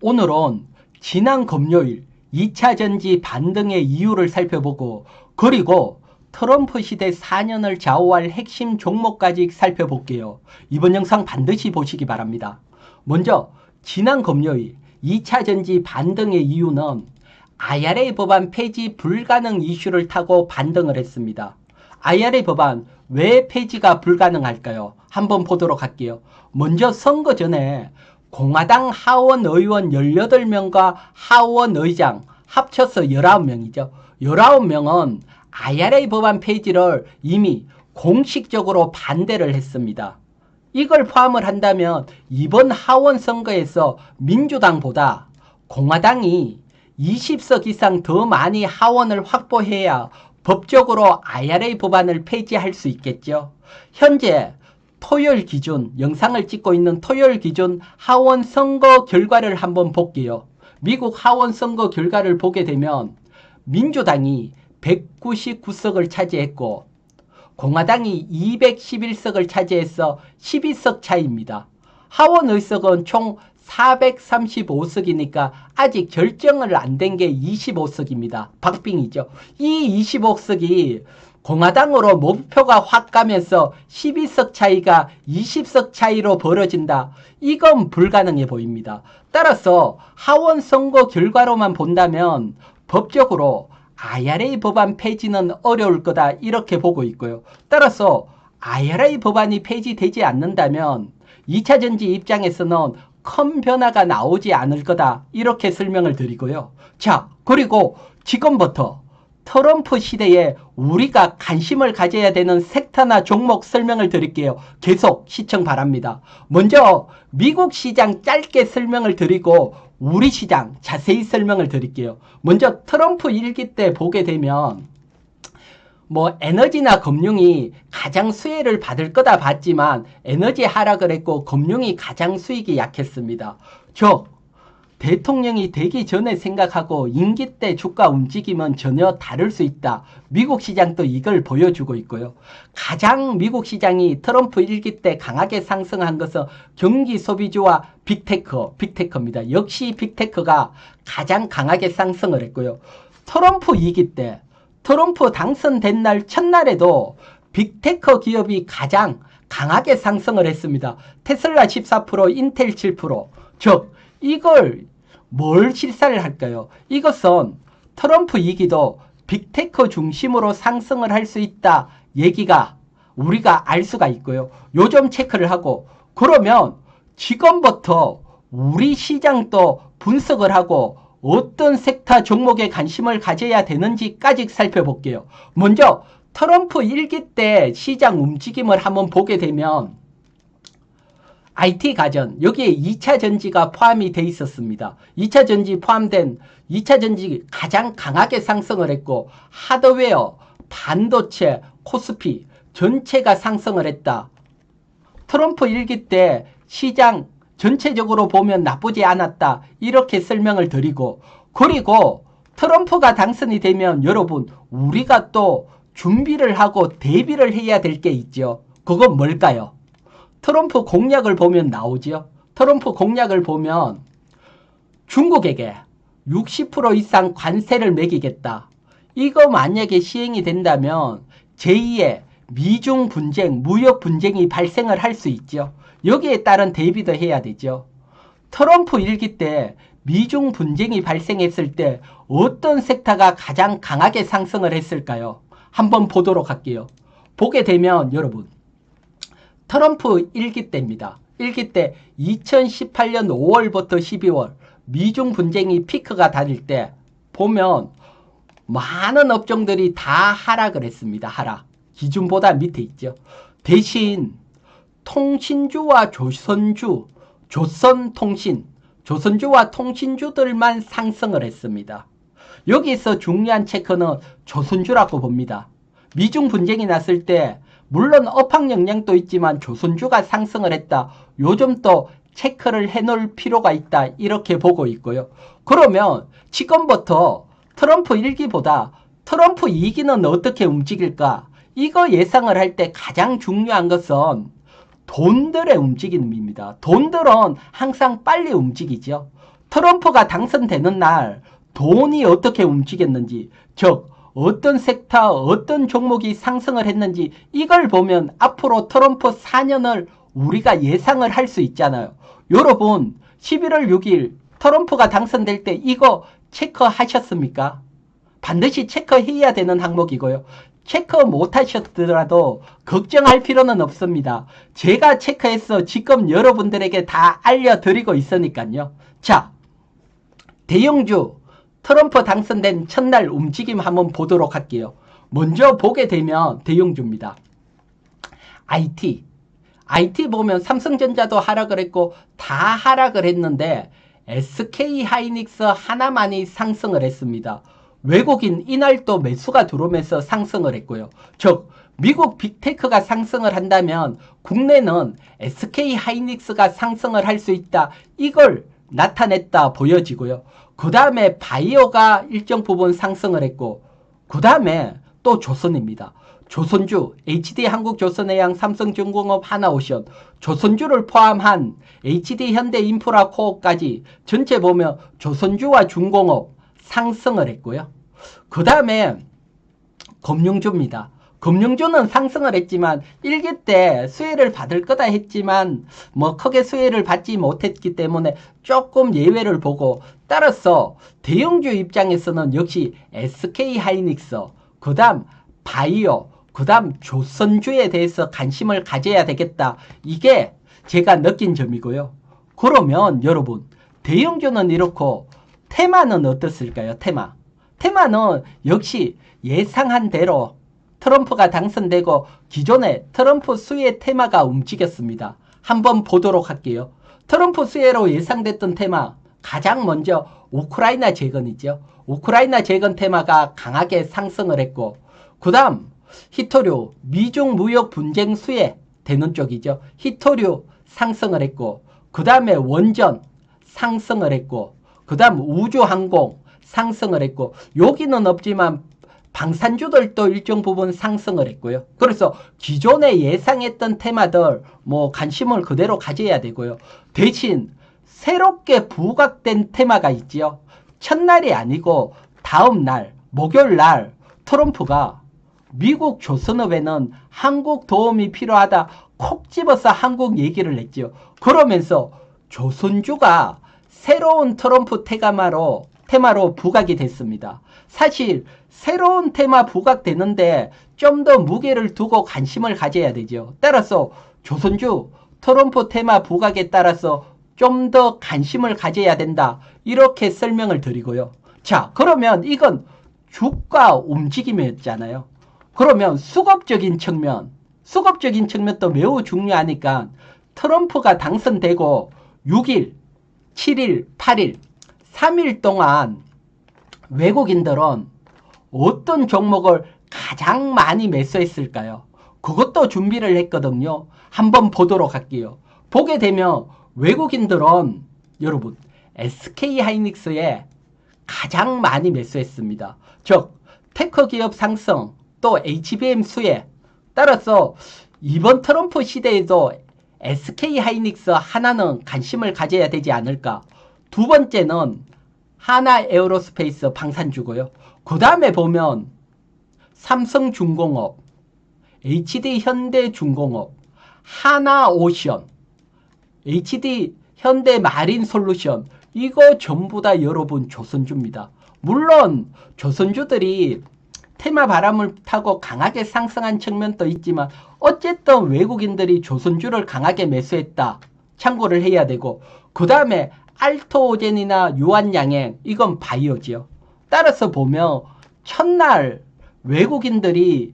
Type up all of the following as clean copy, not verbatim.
오늘은 지난 금요일 2차 전지 반등의 이유를 살펴보고 그리고 트럼프 시대 4년을 좌우할 핵심 종목까지 살펴볼게요. 이번 영상 반드시 보시기 바랍니다. 먼저 지난 금요일 2차 전지 반등의 이유는 IRA 법안 폐지 불가능 이슈를 타고 반등을 했습니다. IRA 법안 왜 폐지가 불가능할까요? 한번 보도록 할게요. 먼저 선거 전에 공화당 하원 의원 18명과 하원 의장 합쳐서 19명이죠. 19명은 IRA 법안 폐지를 이미 공식적으로 반대를 했습니다. 이걸 포함을 한다면 이번 하원 선거에서 민주당보다 공화당이 20석 이상 더 많이 하원을 확보해야 법적으로 IRA 법안을 폐지할 수 있겠죠. 현재 토요일 기준, 영상을 찍고 있는 토요일 기준 하원 선거 결과를 한번 볼게요. 미국 하원 선거 결과를 보게 되면 민주당이 199석을 차지했고 공화당이 211석을 차지해서 12석 차이입니다. 하원 의석은 총 435석이니까 아직 결정을 안 된 게 25석입니다. 박빙이죠. 이 25석이 공화당으로 목표가 확 가면서 12석 차이가 20석 차이로 벌어진다. 이건 불가능해 보입니다. 따라서 하원 선거 결과로만 본다면 법적으로 IRA 법안 폐지는 어려울 거다 이렇게 보고 있고요. 따라서 IRA 법안이 폐지되지 않는다면 2차 전지 입장에서는 큰 변화가 나오지 않을 거다 이렇게 설명을 드리고요. 자, 그리고 지금부터 트럼프 시대에 우리가 관심을 가져야 되는 섹터나 종목 설명을 드릴게요. 계속 시청 바랍니다. 먼저 미국 시장 짧게 설명을 드리고 우리 시장 자세히 설명을 드릴게요. 먼저 트럼프 일기 때 보게 되면 에너지나 금융이 가장 수혜를 받을 거다 봤지만 에너지 하락을 했고 금융이 가장 수익이 약했습니다. 즉 대통령이 되기 전에 생각하고 임기 때 주가 움직임은 전혀 다를 수 있다. 미국 시장도 이걸 보여주고 있고요. 가장 미국 시장이 트럼프 일기 때 강하게 상승한 것은 경기 소비주와 빅테크입니다. 역시 빅테크가 가장 강하게 상승을 했고요. 트럼프 2기 때 트럼프 당선된 날 첫날에도 빅테크 기업이 가장 강하게 상승을 했습니다. 테슬라 14%, 인텔 7%. 즉 이걸 뭘 실사를 할까요? 이것은 트럼프 2기도 빅테크 중심으로 상승을 할 수 있다 얘기가 우리가 알 수가 있고요. 요점 체크를 하고 그러면 지금부터 우리 시장도 분석을 하고 어떤 섹터 종목에 관심을 가져야 되는지까지 살펴볼게요. 먼저 트럼프 1기 때 시장 움직임을 한번 보게 되면 IT 가전 여기에 2차 전지가 포함이 돼 있었습니다. 2차 전지 포함된 2차 전지 가장 강하게 상승을 했고 하드웨어, 반도체, 코스피 전체가 상승을 했다. 트럼프 1기 때 시장 전체적으로 보면 나쁘지 않았다. 이렇게 설명을 드리고 그리고 트럼프가 당선이 되면 여러분 우리가 또 준비를 하고 대비를 해야 될 게 있죠. 그건 뭘까요? 트럼프 공약을 보면 나오죠. 트럼프 공약을 보면 중국에게 60% 이상 관세를 매기겠다. 이거 만약에 시행이 된다면 제2의 미중 분쟁, 무역 분쟁이 발생을 할 수 있죠. 여기에 따른 대비도 해야 되죠. 트럼프 1기 때 미중 분쟁이 발생했을 때 어떤 섹터가 가장 강하게 상승을 했을까요? 한번 보도록 할게요. 보게 되면 여러분 트럼프 1기 때입니다. 1기 때 2018년 5월부터 12월 미중 분쟁이 피크가 다닐 때 보면 많은 업종들이 다 하락을 했습니다. 하락. 기준보다 밑에 있죠. 대신 통신주와 조선주와 통신주들만 상승을 했습니다. 여기서 중요한 체크는 조선주라고 봅니다. 미중 분쟁이 났을 때 물론 업황 영향도 있지만 조선주가 상승을 했다. 요점도 체크를 해놓을 필요가 있다. 이렇게 보고 있고요. 그러면 지금부터 트럼프 1기보다 트럼프 2기는 어떻게 움직일까? 이거 예상을 할 때 가장 중요한 것은 돈들의 움직임입니다. 돈들은 항상 빨리 움직이죠. 트럼프가 당선되는 날 돈이 어떻게 움직였는지, 즉 어떤 섹터, 어떤 종목이 상승을 했는지 이걸 보면 앞으로 트럼프 4년을 우리가 예상을 할 수 있잖아요. 여러분 11월 6일 트럼프가 당선될 때 이거 체크하셨습니까? 반드시 체크해야 되는 항목이고요. 체크 못하셨더라도 걱정할 필요는 없습니다. 제가 체크해서 지금 여러분들에게 다 알려드리고 있으니까요. 자, 대형주 트럼프 당선된 첫날 움직임 한번 보도록 할게요. 먼저 보게 되면 대형주입니다. IT 보면 삼성전자도 하락을 했고 다 하락을 했는데 SK하이닉스 하나만이 상승을 했습니다. 외국인 이날 또 매수가 들어오면서 상승을 했고요. 즉 미국 빅테크가 상승을 한다면 국내는 SK하이닉스가 상승을 할 수 있다. 이걸 나타냈다 보여지고요. 그 다음에 바이오가 일정 부분 상승을 했고 그 다음에 또 조선입니다. 조선주, HD한국조선해양, 삼성중공업, 하나오션, 조선주를 포함한 HD현대인프라코업까지 전체 보면 조선주와 중공업 상승을 했고요. 그 다음에 금융주입니다. 금융주는 상승을 했지만 일기 때 수혜를 받을 거다 했지만 뭐 크게 수혜를 받지 못했기 때문에 조금 예외를 보고 따라서 대형주 입장에서는 역시 SK하이닉스, 그 다음 바이오, 그 다음 조선주에 대해서 관심을 가져야 되겠다. 이게 제가 느낀 점이고요. 그러면 여러분 대형주는 이렇고 테마는 어떻을까요? 테마는 역시 예상한 대로 트럼프가 당선되고 기존의 트럼프 수혜 테마가 움직였습니다. 한번 보도록 할게요. 트럼프 수혜로 예상됐던 테마 가장 먼저 우크라이나 재건이죠. 우크라이나 재건 테마가 강하게 상승을 했고 그 다음 히토류 미중 무역 분쟁 수혜 되는 쪽이죠. 히토류 상승을 했고 그 다음에 원전 상승을 했고 그 다음 우주항공 상승을 했고 여기는 없지만 방산주들도 일정 부분 상승을 했고요. 그래서 기존에 예상했던 테마들 뭐 관심을 그대로 가져야 되고요. 대신 새롭게 부각된 테마가 있지요. 첫날이 아니고 다음 날 목요일 날 트럼프가 미국 조선업에는 한국 도움이 필요하다 콕 집어서 한국 얘기를 했죠. 그러면서 조선주가 새로운 트럼프 테마로 부각이 됐습니다. 사실 새로운 테마 부각되는데 좀 더 무게를 두고 관심을 가져야 되죠. 따라서 조선주 트럼프 테마 부각에 따라서 좀 더 관심을 가져야 된다. 이렇게 설명을 드리고요. 자, 그러면 이건 주가 움직임이었잖아요. 그러면 수급적인 측면도 매우 중요하니까 트럼프가 당선되고 6일, 7일, 8일, 3일 동안 외국인들은 어떤 종목을 가장 많이 매수했을까요? 그것도 준비를 했거든요. 한번 보도록 할게요. 보게 되면 외국인들은 여러분 SK하이닉스에 가장 많이 매수했습니다. 즉 테크 기업 상승 또 HBM 수혜 따라서 이번 트럼프 시대에도 SK하이닉스 하나는 관심을 가져야 되지 않을까. 두 번째는 하나에어로스페이스 방산주고요. 그 다음에 보면 삼성중공업, HD현대중공업, 하나오션, HD현대마린솔루션 이거 전부 다 여러분 조선주입니다. 물론 조선주들이 테마 바람을 타고 강하게 상승한 측면도 있지만 어쨌든 외국인들이 조선주를 강하게 매수했다. 참고를 해야 되고 그 다음에 알토오젠이나 유한양행 이건 바이오지요. 따라서 보면 첫날 외국인들이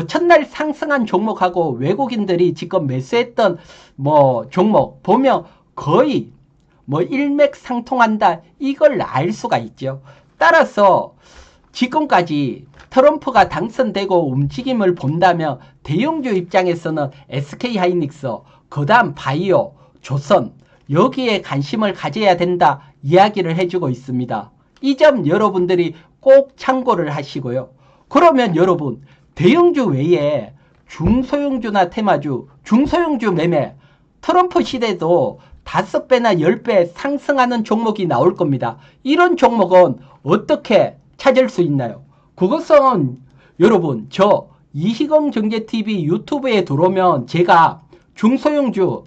첫날 상승한 종목하고 외국인들이 지금 매수했던 종목 보면 거의 일맥상통한다. 이걸 알 수가 있죠. 따라서 지금까지 트럼프가 당선되고 움직임을 본다면 대형주 입장에서는 SK하이닉스, 그 다음 바이오, 조선 여기에 관심을 가져야 된다 이야기를 해주고 있습니다. 이 점 여러분들이 꼭 참고를 하시고요. 그러면 여러분 대형주 외에 중소형주나 테마주, 중소형주 매매 트럼프 시대도 5배나 10배 상승하는 종목이 나올 겁니다. 이런 종목은 어떻게 찾을 수 있나요? 그것은 여러분 저 이희검 경제TV 유튜브에 들어오면 제가 중소형주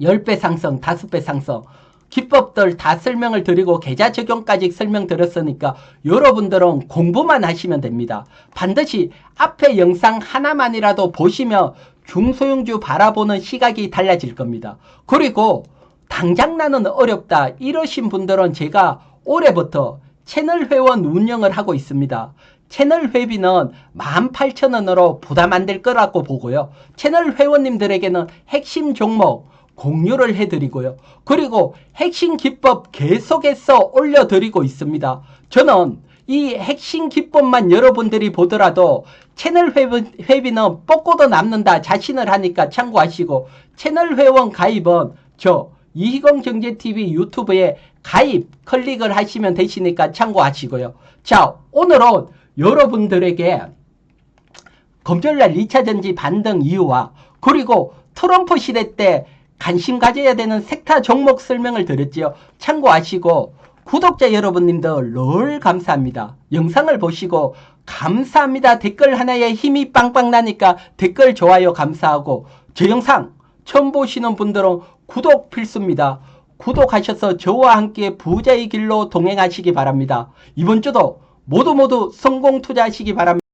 10배 상승, 5배 상승 기법들 다 설명을 드리고 계좌 적용까지 설명드렸으니까 여러분들은 공부만 하시면 됩니다. 반드시 앞에 영상 하나만이라도 보시면 중소형주 바라보는 시각이 달라질 겁니다. 그리고 당장 나는 어렵다 이러신 분들은 제가 올해부터 채널 회원 운영을 하고 있습니다. 채널 회비는 18,000원으로 부담 안 될 거라고 보고요. 채널 회원님들에게는 핵심 종목 공유를 해드리고요. 그리고 핵심 기법 계속해서 올려드리고 있습니다. 저는 이 핵심 기법만 여러분들이 보더라도 채널 회비는 뽑고도 남는다 자신을 하니까 참고하시고 채널 회원 가입은 저 이희검 경제TV 유튜브에 가입 클릭을 하시면 되시니까 참고하시고요. 자, 오늘은 여러분들에게 금요일날 2차전지 반등 이유와 그리고 트럼프 시대 때 관심 가져야 되는 섹터 종목 설명을 드렸지요. 참고하시고 구독자 여러분님들 늘 감사합니다. 영상을 보시고 감사합니다. 댓글 하나에 힘이 빵빵 나니까 댓글 좋아요 감사하고 제 영상 처음 보시는 분들은 구독 필수입니다. 구독하셔서 저와 함께 부자의 길로 동행하시기 바랍니다. 이번 주도 모두 성공 투자하시기 바랍니다.